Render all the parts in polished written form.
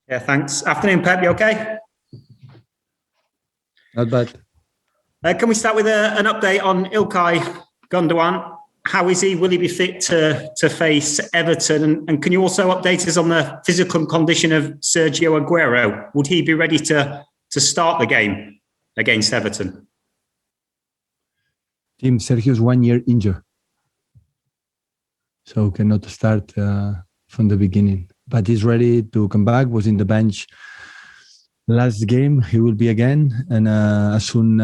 Yeah, thanks. Afternoon, Pep. You okay? Not bad. Can we start with an update on Ilkay Gundogan? How is he? Will he be fit to face Everton? And can you also update us on the physical condition of Sergio Aguero? Would he be ready to start the game against Everton? Team Sergio's 1 year injured, so cannot start from the beginning. But he's ready to come back. Was in the bench last game. He will be again, and as soon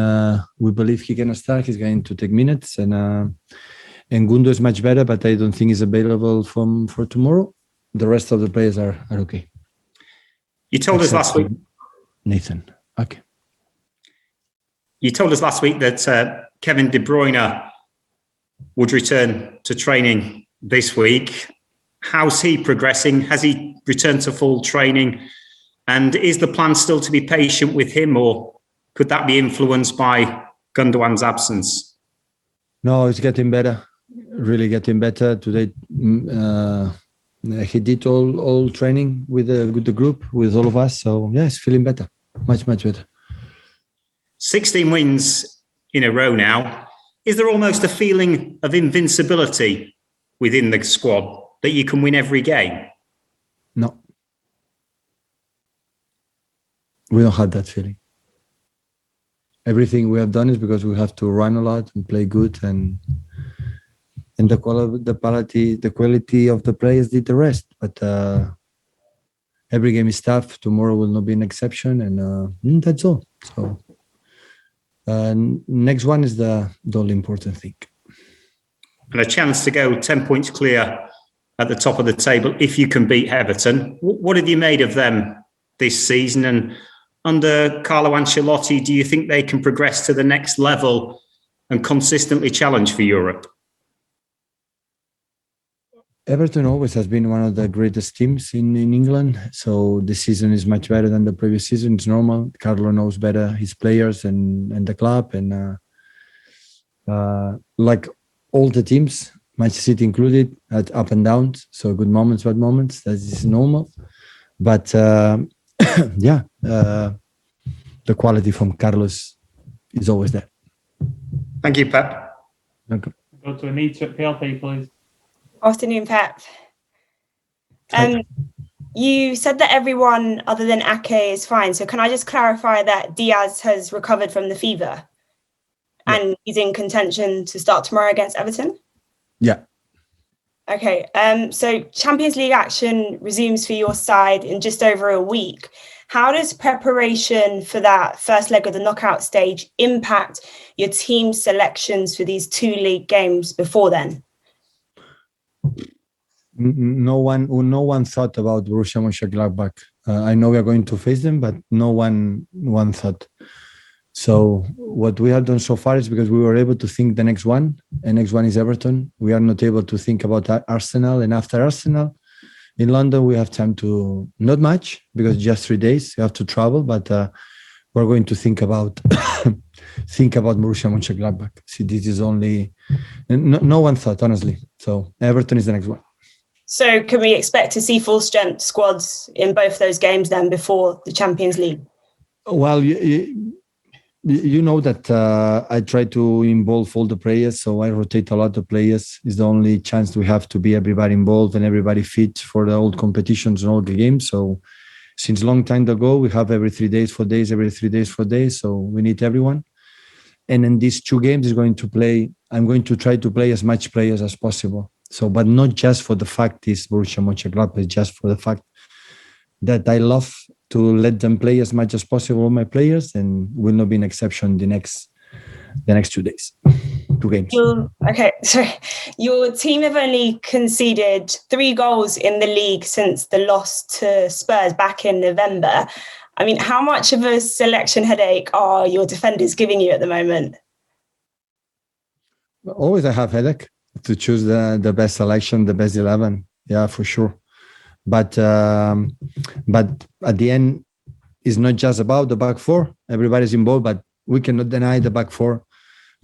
we believe he can start, he's going to take minutes. And Gundo is much better, but I don't think he's available for tomorrow. The rest of the players are okay. You told us last week, Nathan. Okay. You told us last week that Kevin De Bruyne would return to training this week. How's he progressing? Has he returned to full training? And is the plan still to be patient with him, or could that be influenced by Gundogan's absence? No, it's getting better. Really getting better. Today, he did all training with the group, with all of us. So, yeah, he's feeling better. Much better. 16 wins in a row now. Is there almost a feeling of invincibility within the squad that you can win every game? No. We don't have that feeling. Everything we have done is because we have to run a lot and play good, and the quality of the players did the rest. But every game is tough. Tomorrow will not be an exception, and that's all. So next one is the all important thing. And a chance to go 10 points clear at the top of the table if you can beat Everton. What have you made of them this season? And under Carlo Ancelotti, do you think they can progress to the next level and consistently challenge for Europe? Everton always has been one of the greatest teams in England. So this season is much better than the previous season. It's normal. Carlo knows better his players and the club. And like all the teams, Manchester City included, had up and downs. So good moments, bad moments. That is normal. But yeah, the quality from Carlos is always there. Thank you, Pep. Okay. Go to Anita at PLP, please. Afternoon, Pep. You said that everyone other than Ake is fine. So can I just clarify that Diaz has recovered from the fever and he's in contention to start tomorrow against Everton? Yeah. Okay. So Champions League action resumes for your side in just over a week. How does preparation for that first leg of the knockout stage impact your team's selections for these two league games before then? No one thought about Borussia Mönchengladbach. I know we are going to face them, but no one thought. So what we have done so far is because we were able to think the next one, and next one is Everton. We are not able to think about Arsenal, and after Arsenal, in London we have time to not much because just 3 days you have to travel, but we're going to think about Borussia Mönchengladbach. See, this is only no one thought, honestly. So Everton is the next one. So can we expect to see full strength squads in both those games then before the Champions League? Well, you know that I try to involve all the players, so I rotate a lot of players. It's the only chance we have to be everybody involved and everybody fit for the old competitions and all the games. So since a long time ago, we have every 3 days, 4 days, every 3 days, 4 days. So we need everyone. And in these two games, I'm going to try to play as much players as possible. So, but not just for the fact is Borussia Mönchengladbach, just for the fact that I love to let them play as much as possible, all my players, and will not be an exception the next 2 days, 2 games. Okay, so your team have only conceded 3 goals in the league since the loss to Spurs back in November. I mean, how much of a selection headache are your defenders giving you at the moment? Always I have headache to choose the best selection, the best 11. Yeah, for sure. But at the end, it's not just about the back four. Everybody's involved, but we cannot deny the back four.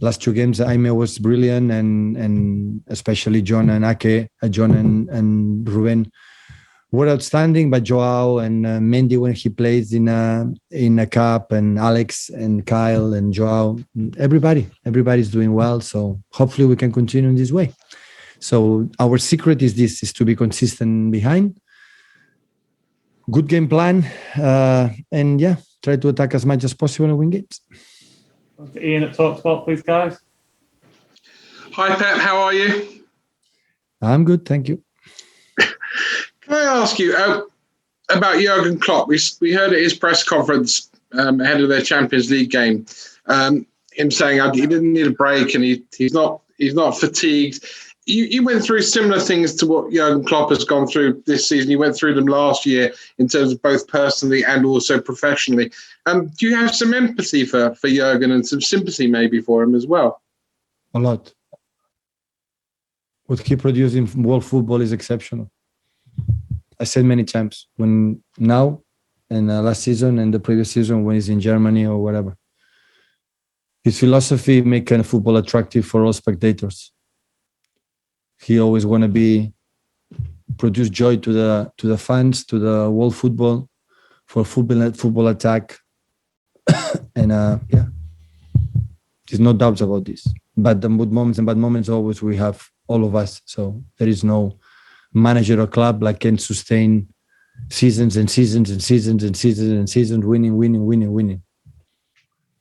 Last 2 games, Aime was brilliant, and especially John and Ake, John and Ruben were outstanding. But Joao and Mendy, when he plays in a cup, and Alex and Kyle and Joao, everybody's doing well. So hopefully we can continue in this way. So our secret is to be consistent behind. Good game plan, and try to attack as much as possible and win games. Ian at TalkSport, please, guys. Hi, Pep. How are you? I'm good, thank you. Can I ask you about Jurgen Klopp? We heard at his press conference ahead of their Champions League game, him saying he didn't need a break and he's not fatigued. You went through similar things to what Jurgen Klopp has gone through this season. You went through them last year in terms of both personally and also professionally. Do you have some empathy for Jurgen and some sympathy maybe for him as well? A lot. What he produced in world football is exceptional. I said many times, when now and last season and the previous season when he's in Germany or whatever. His philosophy makes football attractive for all spectators. He always want to produce joy to the fans, to the world football, for football attack, and there's no doubts about this. But the good moments and bad moments always we have, all of us. So there is no manager or club like can sustain seasons and seasons and seasons and seasons and seasons winning.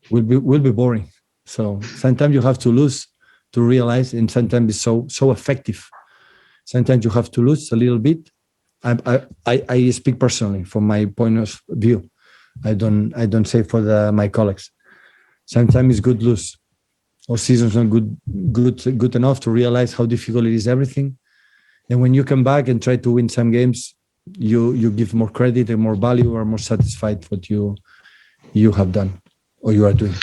Will be boring. So sometimes you have to lose to realize, and sometimes it's so effective. Sometimes you have to lose a little bit. I speak personally from my point of view. I don't say for my colleagues. Sometimes it's good lose, or seasons not good enough to realize how difficult it is everything. And when you come back and try to win some games, you give more credit and more value, or more satisfied what you have done or you are doing.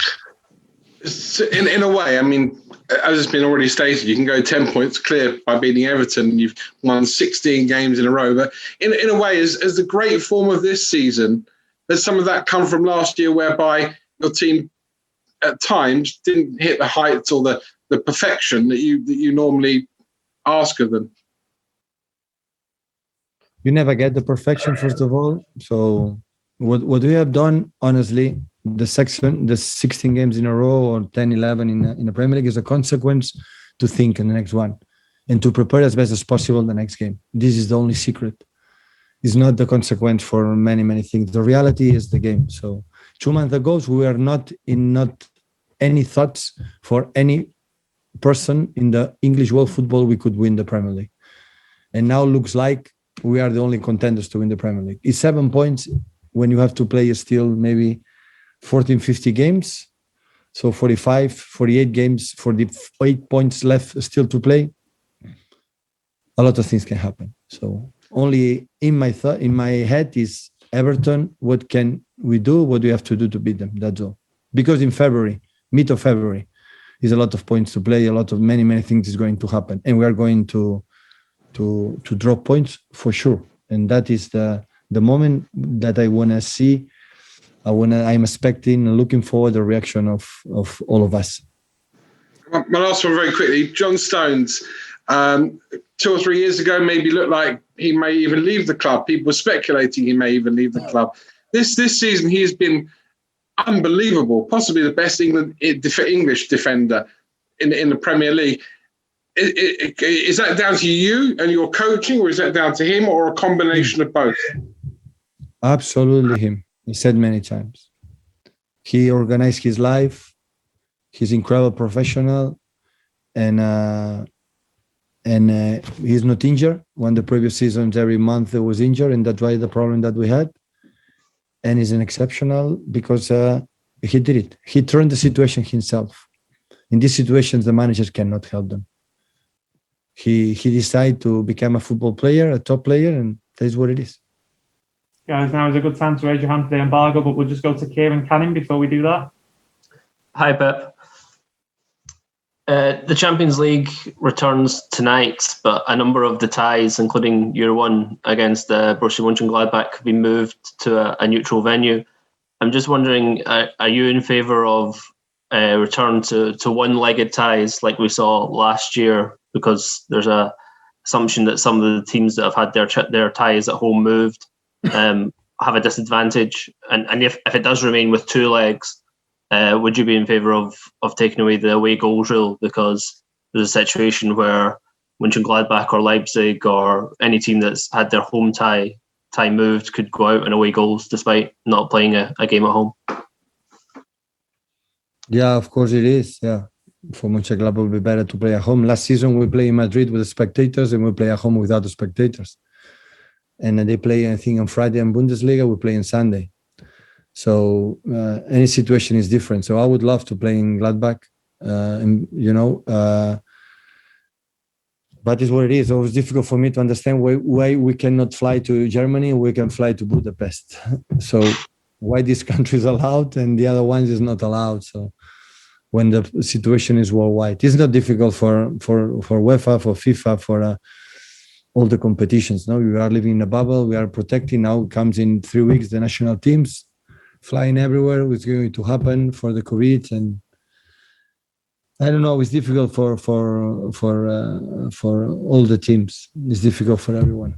In a way, I mean, as it's been already stated, you can go 10 points clear by beating Everton. You've won 16 games in a row. But in a way, as the great form of this season, has some of that come from last year, whereby your team at times didn't hit the heights or the perfection that you normally ask of them? You never get the perfection, first of all. So what we have done, honestly, the 16 games in a row or 10, 11 in the Premier League is a consequence to think in the next one and to prepare as best as possible the next game. This is the only secret. It's not the consequence for many, many things. The reality is the game. So 2 months ago, we were not any thoughts for any person in the English world football we could win the Premier League. And now looks like we are the only contenders to win the Premier League. It's 7 points when you have to play still maybe 14, 50 games. So 45, 48 games, 48 points left still to play. A lot of things can happen. So only in my head is Everton, what can we do? What do we have to do to beat them? That's all. Because in February, mid of February, is a lot of points to play. A lot of many things is going to happen. And we are going to drop points for sure. And that is the moment that I want to see. I'm expecting and looking forward the reaction of all of us. My last one very quickly. John Stones, 2 or 3 years ago, maybe looked like he may even leave the club. People were speculating he may even leave the club. This season, he's been unbelievable, possibly the best English defender in the Premier League. Is that down to you and your coaching, or is that down to him, or a combination of both? Absolutely him. He said many times. He organized his life. He's incredible professional, and he's not injured. When the previous seasons, every month he was injured, and that's why the problem that we had. And he's an exceptional because he did it. He turned the situation himself. In these situations, the managers cannot help them. He decided to become a football player, a top player, and that's what it is. Guys, now is a good time to raise your hand for the embargo, but we'll just go to Kieran Canning before we do that. Hi, Pep. The Champions League returns tonight, but a number of the ties, including your one against Borussia Mönchengladbach, have been moved to a neutral venue. I'm just wondering, are you in favour of a return to one-legged ties like we saw last year? Because there's a assumption that some of the teams that have had their ties at home moved have a disadvantage? And if it does remain with 2 legs, would you be in favour of taking away the away goals rule? Because there's a situation where Mönchengladbach or Leipzig or any team that's had their home tie moved could go out and away goals despite not playing a game at home. Yeah, of course it is. Yeah, for Mönchengladbach, it would be better to play at home. Last season, we play in Madrid with the spectators, and we play at home without the spectators. And they play, I think, on Friday in Bundesliga. We play on Sunday. So any situation is different. So I would love to play in Gladbach, but it's what it is. So it's difficult for me to understand why we cannot fly to Germany and we can fly to Budapest. So why this country is allowed and the other ones is not allowed. So when the situation is worldwide, it's not difficult for UEFA, for FIFA, for all the competitions. No, we are living in a bubble. We are protecting. Now it comes in 3 weeks, the national teams flying everywhere. It's going to happen for the COVID, and I don't know. It's difficult for all the teams. It's difficult for everyone.